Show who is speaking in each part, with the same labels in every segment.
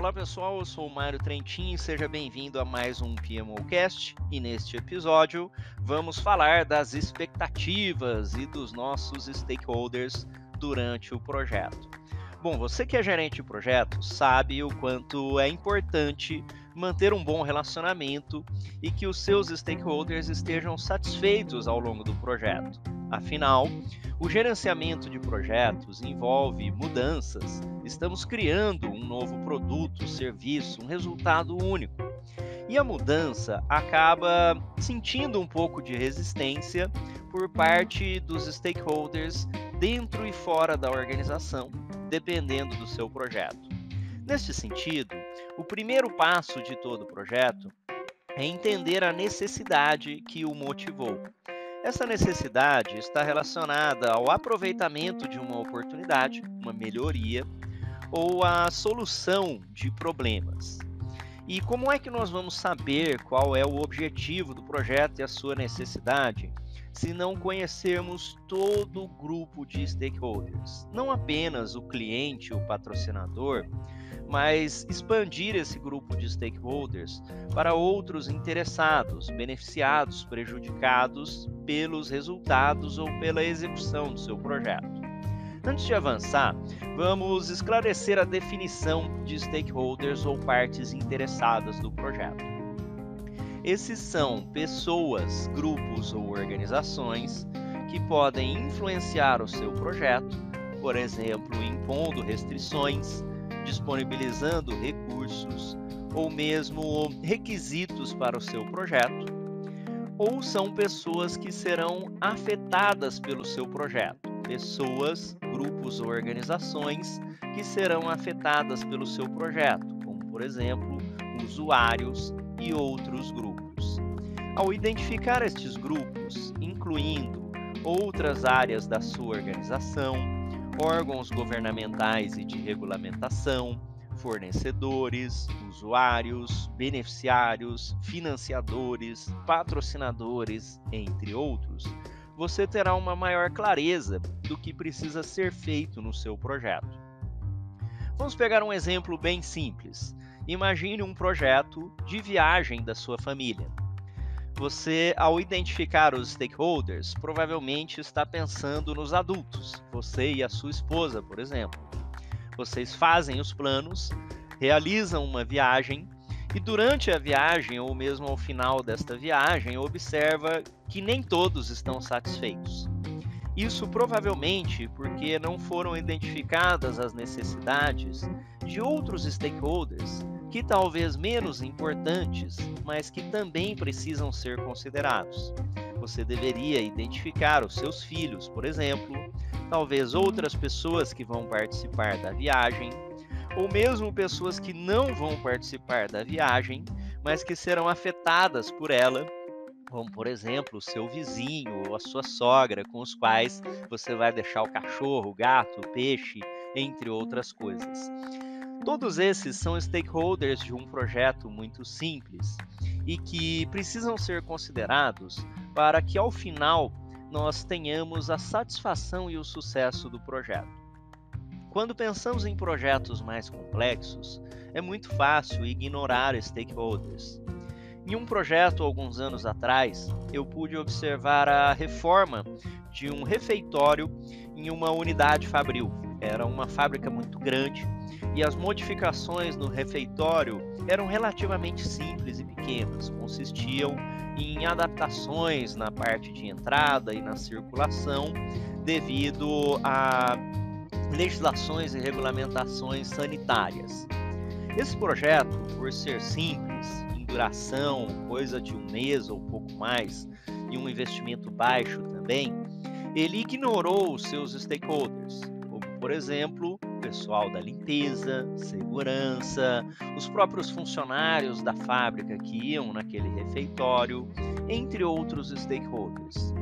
Speaker 1: Olá pessoal, eu sou o Mário Trentin e seja bem-vindo a mais um PMOcast. E neste episódio vamos falar das expectativas e dos nossos stakeholders durante o projeto. Bom, você que é gerente de projeto sabe o quanto é importante manter um bom relacionamento e que os seus stakeholders estejam satisfeitos ao longo do projeto. Afinal, o gerenciamento de projetos envolve mudanças. Estamos criando um novo produto, serviço, um resultado único. E a mudança acaba sentindo um pouco de resistência por parte dos stakeholders dentro e fora da organização, dependendo do seu projeto. Neste sentido, o primeiro passo de todo o projeto é entender a necessidade que o motivou. Essa necessidade está relacionada ao aproveitamento de uma oportunidade, uma melhoria, ou a solução de problemas. E como é que nós vamos saber qual é o objetivo do projeto e a sua necessidade, se não conhecermos todo o grupo de stakeholders? Não apenas o cliente, o patrocinador, mas expandir esse grupo de stakeholders para outros interessados, beneficiados, prejudicados pelos resultados ou pela execução do seu projeto. Antes de avançar, vamos esclarecer a definição de stakeholders ou partes interessadas do projeto. Esses são pessoas, grupos ou organizações que podem influenciar o seu projeto, por exemplo, impondo restrições, disponibilizando recursos ou mesmo requisitos para o seu projeto, ou são pessoas que serão afetadas pelo seu projeto, pessoas, grupos ou organizações que serão afetadas pelo seu projeto, como por exemplo, usuários e outros grupos. Ao identificar estes grupos, incluindo outras áreas da sua organização, órgãos governamentais e de regulamentação, fornecedores, usuários, beneficiários, financiadores, patrocinadores, entre outros, você terá uma maior clareza do que precisa ser feito no seu projeto. Vamos pegar um exemplo bem simples. Imagine um projeto de viagem da sua família. Você, ao identificar os stakeholders, provavelmente está pensando nos adultos, você e a sua esposa, por exemplo. Vocês fazem os planos, realizam uma viagem e durante a viagem, ou mesmo ao final desta viagem, observa que nem todos estão satisfeitos. Isso provavelmente porque não foram identificadas as necessidades de outros stakeholders que talvez menos importantes, mas que também precisam ser considerados. Você deveria identificar os seus filhos, por exemplo, talvez outras pessoas que vão participar da viagem, ou mesmo pessoas que não vão participar da viagem, mas que serão afetadas por ela, como por exemplo o seu vizinho ou a sua sogra, com os quais você vai deixar o cachorro, o gato, o peixe, entre outras coisas. Todos esses são stakeholders de um projeto muito simples e que precisam ser considerados para que ao final nós tenhamos a satisfação e o sucesso do projeto. Quando pensamos em projetos mais complexos, é muito fácil ignorar stakeholders. Em um projeto, alguns anos atrás, eu pude observar a reforma de um refeitório em uma unidade fabril. Era uma fábrica muito grande e as modificações no refeitório eram relativamente simples e pequenas, consistiam em adaptações na parte de entrada e na circulação devido a legislações e regulamentações sanitárias. Esse projeto, por ser simples, em duração, coisa de um mês ou pouco mais, e um investimento baixo também, ele ignorou os seus stakeholders, como por exemplo, o pessoal da limpeza, segurança, os próprios funcionários da fábrica que iam naquele refeitório, entre outros stakeholders.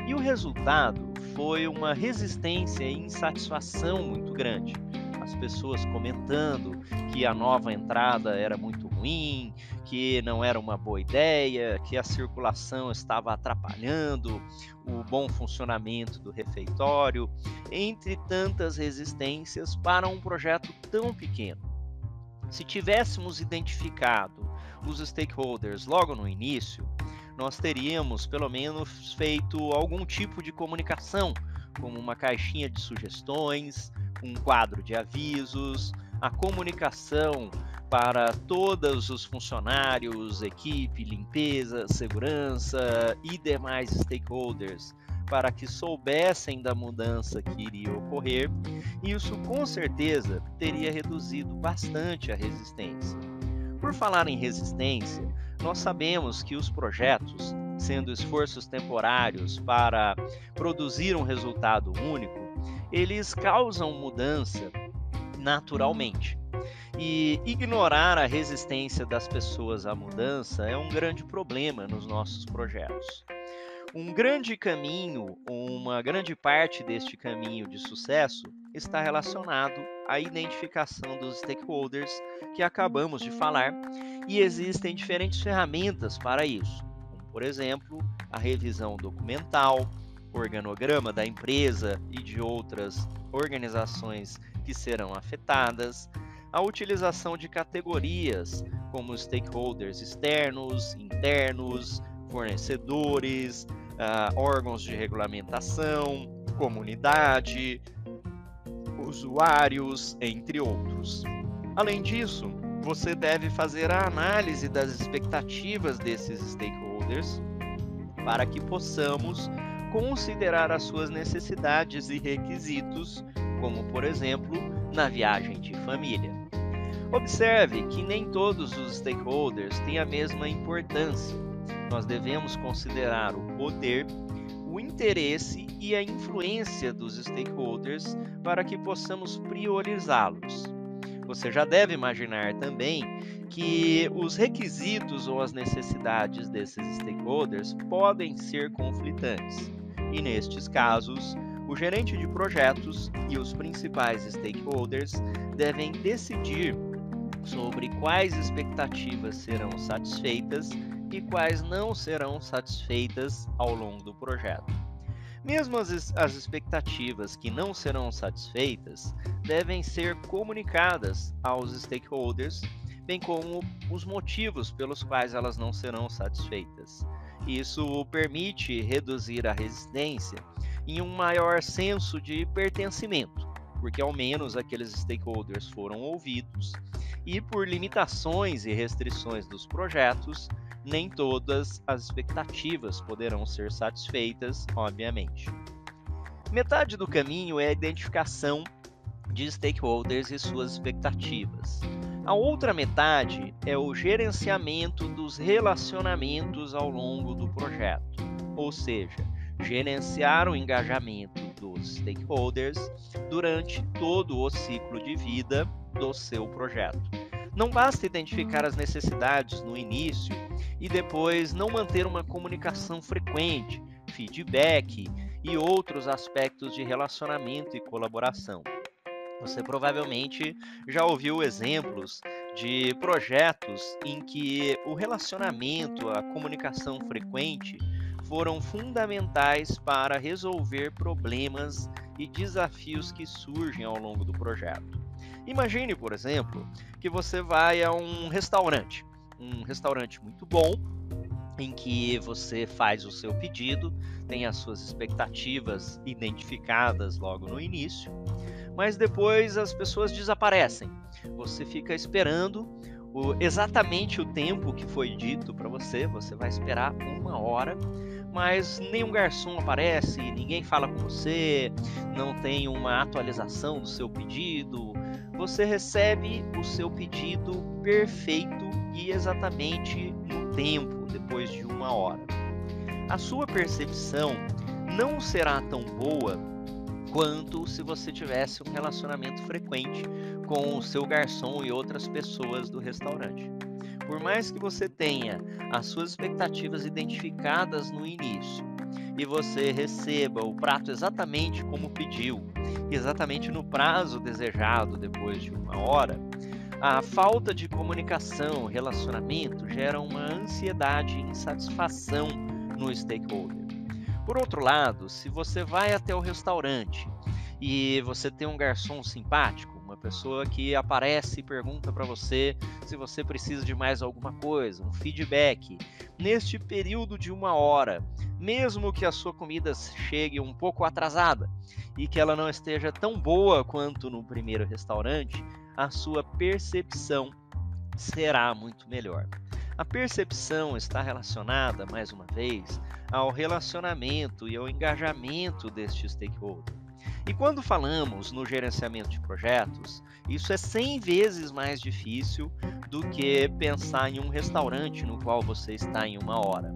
Speaker 1: E o resultado foi uma resistência e insatisfação muito grande. As pessoas comentando que a nova entrada era muito ruim, que não era uma boa ideia, que a circulação estava atrapalhando o bom funcionamento do refeitório, entre tantas resistências para um projeto tão pequeno. Se tivéssemos identificado os stakeholders logo no início, nós teríamos pelo menos feito algum tipo de comunicação, como uma caixinha de sugestões, um quadro de avisos, a comunicação para todos os funcionários, equipe, limpeza, segurança e demais stakeholders, para que soubessem da mudança que iria ocorrer. Isso com certeza teria reduzido bastante a resistência. Por falar em resistência, nós sabemos que os projetos, sendo esforços temporários para produzir um resultado único, eles causam mudança naturalmente. E ignorar a resistência das pessoas à mudança é um grande problema nos nossos projetos. Um grande caminho, uma grande parte deste caminho de sucesso está relacionado à identificação dos stakeholders que acabamos de falar, e existem diferentes ferramentas para isso, como, por exemplo, a revisão documental, organograma da empresa e de outras organizações que serão afetadas, a utilização de categorias como stakeholders externos, internos, fornecedores, órgãos de regulamentação, comunidade, usuários, entre outros. Além disso, você deve fazer a análise das expectativas desses stakeholders para que possamos considerar as suas necessidades e requisitos, como, por exemplo, na viagem de família. Observe que nem todos os stakeholders têm a mesma importância. Nós devemos considerar o poder, o interesse e a influência dos stakeholders para que possamos priorizá-los. Você já deve imaginar também que os requisitos ou as necessidades desses stakeholders podem ser conflitantes. E nestes casos, o gerente de projetos e os principais stakeholders devem decidir sobre quais expectativas serão satisfeitas e quais não serão satisfeitas ao longo do projeto. Mesmo as expectativas que não serão satisfeitas devem ser comunicadas aos stakeholders, bem como os motivos pelos quais elas não serão satisfeitas. Isso permite reduzir a resistência em um maior senso de pertencimento, porque ao menos aqueles stakeholders foram ouvidos, e por limitações e restrições dos projetos, nem todas as expectativas poderão ser satisfeitas, obviamente. Metade do caminho é a identificação de stakeholders e suas expectativas. A outra metade é o gerenciamento dos relacionamentos ao longo do projeto, ou seja, gerenciar o engajamento dos stakeholders durante todo o ciclo de vida do seu projeto. Não basta identificar as necessidades no início e depois não manter uma comunicação frequente, feedback e outros aspectos de relacionamento e colaboração. Você provavelmente já ouviu exemplos de projetos em que o relacionamento, a comunicação frequente foram fundamentais para resolver problemas e desafios que surgem ao longo do projeto. Imagine, por exemplo, que você vai a um restaurante muito bom, em que você faz o seu pedido, tem as suas expectativas identificadas logo no início, mas depois as pessoas desaparecem. Você fica esperando exatamente o tempo que foi dito para você vai esperar 1 hora, mas nenhum garçom aparece, ninguém fala com você, não tem uma atualização do seu pedido. Você recebe o seu pedido perfeito e exatamente no tempo, depois de 1 hora. A sua percepção não será tão boa quanto se você tivesse um relacionamento frequente com o seu garçom e outras pessoas do restaurante. Por mais que você tenha as suas expectativas identificadas no início e você receba o prato exatamente como pediu, exatamente no prazo desejado depois de 1 hora, a falta de comunicação, relacionamento gera uma ansiedade e insatisfação no stakeholder. Por outro lado, se você vai até o restaurante e você tem um garçom simpático, uma pessoa que aparece e pergunta para você se você precisa de mais alguma coisa, um feedback. Neste período de 1 hora, mesmo que a sua comida chegue um pouco atrasada e que ela não esteja tão boa quanto no primeiro restaurante, a sua percepção será muito melhor. A percepção está relacionada, mais uma vez, ao relacionamento e ao engajamento deste stakeholder. E quando falamos no gerenciamento de projetos, isso é 100 vezes mais difícil do que pensar em um restaurante no qual você está em 1 hora.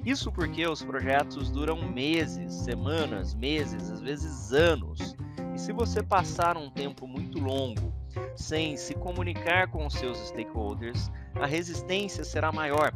Speaker 1: Isso porque os projetos duram meses, semanas, meses, às vezes anos. E se você passar um tempo muito longo sem se comunicar com os seus stakeholders, a resistência será maior.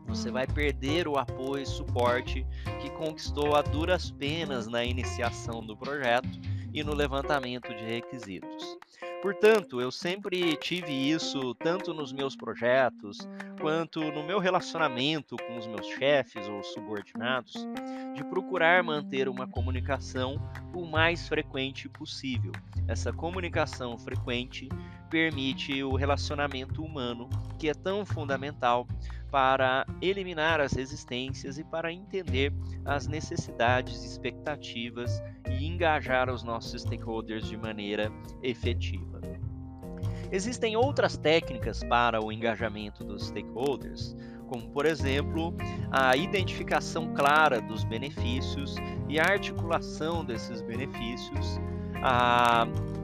Speaker 1: Você vai perder o apoio e suporte que conquistou a duras penas na iniciação do projeto e no levantamento de requisitos. Portanto, eu sempre tive isso tanto nos meus projetos quanto no meu relacionamento com os meus chefes ou subordinados, de procurar manter uma comunicação o mais frequente possível. Essa comunicação frequente permite o relacionamento humano, que é tão fundamental para eliminar as resistências e para entender as necessidades, expectativas e engajar os nossos stakeholders de maneira efetiva. Existem outras técnicas para o engajamento dos stakeholders, como, por exemplo, a identificação clara dos benefícios e a articulação desses benefícios,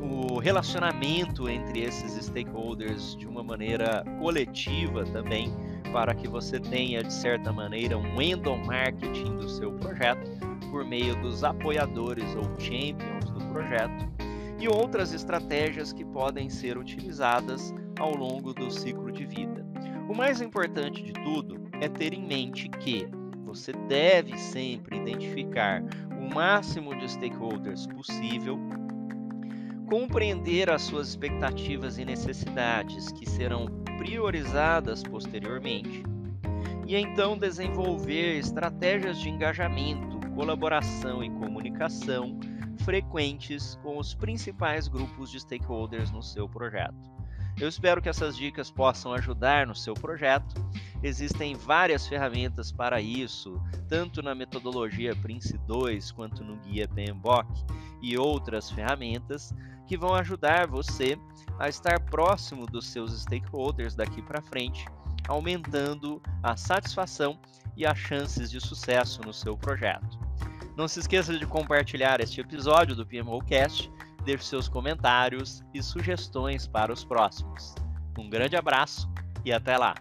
Speaker 1: o relacionamento entre esses stakeholders de uma maneira coletiva também, para que você tenha, de certa maneira, um endomarketing do seu projeto por meio dos apoiadores ou champions do projeto, e outras estratégias que podem ser utilizadas ao longo do ciclo de vida. O mais importante de tudo é ter em mente que você deve sempre identificar o máximo de stakeholders possível, compreender as suas expectativas e necessidades que serão priorizadas posteriormente, e então desenvolver estratégias de engajamento, colaboração e comunicação frequentes com os principais grupos de stakeholders no seu projeto. Eu espero que essas dicas possam ajudar no seu projeto. Existem várias ferramentas para isso, tanto na metodologia Prince2 quanto no guia PMBOK e outras ferramentas que vão ajudar você a estar próximo dos seus stakeholders daqui para frente, aumentando a satisfação e as chances de sucesso no seu projeto. Não se esqueça de compartilhar este episódio do PMOcast, deixe seus comentários e sugestões para os próximos. Um grande abraço e até lá!